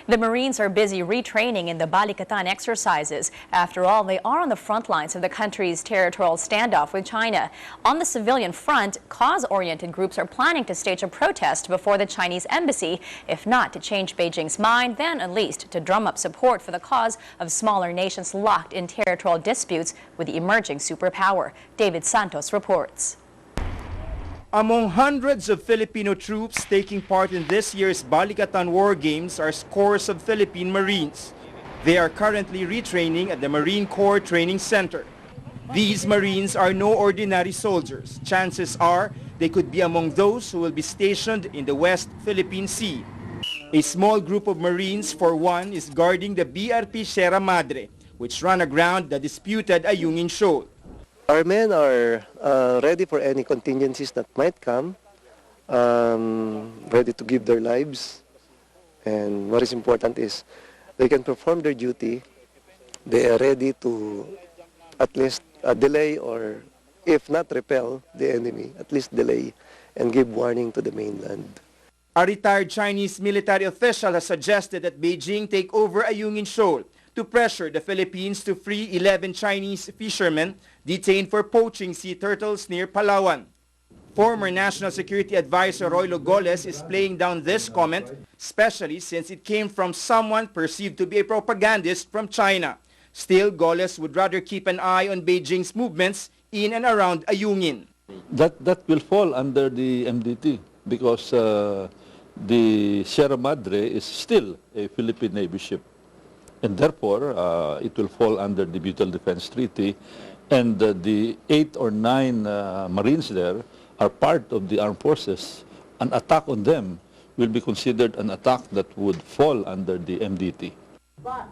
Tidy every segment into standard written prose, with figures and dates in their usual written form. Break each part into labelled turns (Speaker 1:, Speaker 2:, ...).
Speaker 1: The Marines are busy retraining in the Balikatan exercises. After all, they are on the front lines of the country's territorial standoff with China. On the civilian front, cause-oriented groups are planning to stage a protest before the Chinese embassy, if not to change Beijing's mind, then at least to drum up support for the cause of smaller nations locked in territorial disputes with the emerging superpower. David Santos reports.
Speaker 2: Among hundreds of Filipino troops taking part in this year's Balikatan War Games are scores of Philippine Marines. They are currently retraining at the Marine Corps Training Center. These Marines are no ordinary soldiers. Chances are they could be among those who will be stationed in the West Philippine Sea. A small group of Marines, for one, is guarding the BRP Sierra Madre, which run aground the disputed Ayungin Shoal.
Speaker 3: Our men are ready for any contingencies that might come, ready to give their lives. And what is important is they can perform their duty. They are ready to at least delay, or if not repel the enemy, at least delay and give warning to the mainland.
Speaker 2: A retired Chinese military official has suggested that Beijing take over Ayungin Shoal to pressure the Philippines to free 11 Chinese fishermen detained for poaching sea turtles near Palawan. Former National Security Advisor Roy Logoles is playing down this comment, especially since it came from someone perceived to be a propagandist from China. Still, Goles would rather keep an eye on Beijing's movements in and around Ayungin.
Speaker 4: That will fall under the MDT because the Sierra Madre is still a Philippine Navy ship. And therefore, it will fall under the Mutual Defense Treaty. And the 8 or 9 Marines there are part of the armed forces. An attack on them will be considered an attack that would fall under the MDT.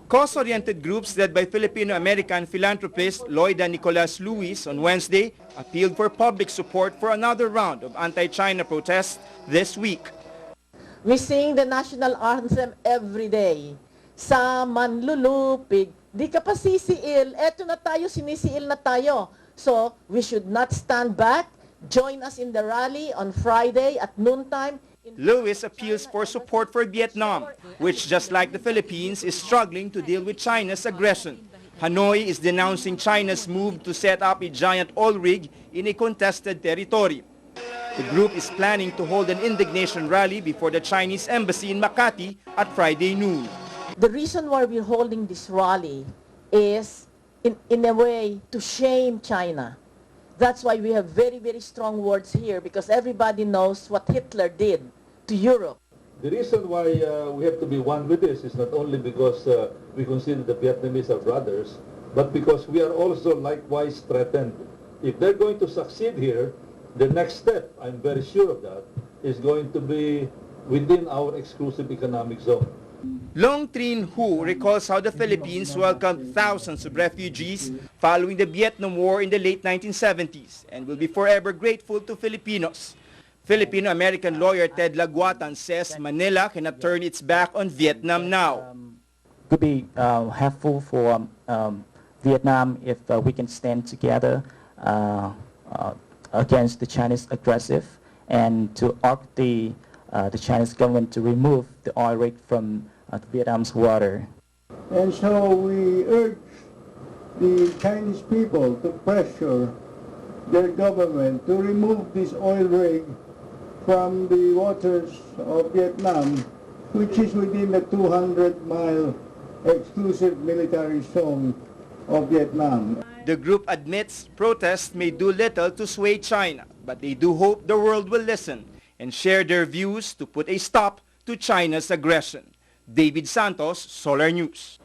Speaker 2: Cause-oriented groups led by Filipino-American philanthropist Loida Nicolas Luis on Wednesday appealed for public support for another round of anti-China protests this week.
Speaker 5: We sing the national anthem every day. Sa manlulupig, di ka pa sisiil, eto na tayo, sinisiil na tayo. So, we should not stand back. Join us in the rally on Friday at noontime.
Speaker 2: Lewis appeals for support for Vietnam, which, just like the Philippines, is struggling to deal with China's aggression. Hanoi is denouncing China's move to set up a giant oil rig in a contested territory. The group is planning to hold an indignation rally before the Chinese embassy in Makati at Friday noon.
Speaker 5: The reason why we're holding this rally is, in a way, to shame China. That's why we have very, very strong words here, because everybody knows what Hitler did to Europe.
Speaker 4: The reason why we have to be one with this is not only because we consider the Vietnamese our brothers, but because we are also likewise threatened. If they're going to succeed here, the next step, I'm very sure of that, is going to be within our exclusive economic zone.
Speaker 2: Long Trinh Hu recalls how the Philippines welcomed thousands of refugees following the Vietnam War in the late 1970s and will be forever grateful to Filipinos. Filipino-American lawyer Ted Laguatan says Manila cannot turn its back on Vietnam now.
Speaker 6: Could be helpful for Vietnam if we can stand together against the Chinese aggressive and to urge the Chinese government to remove the oil rig from Vietnam's water.
Speaker 7: And so we urge the Chinese people to pressure their government to remove this oil rig from the waters of Vietnam, which is within the 200-mile exclusive military zone of Vietnam.
Speaker 2: The group admits protests may do little to sway China, but they do hope the world will listen and share their views to put a stop to China's aggression. David Santos, Solar News.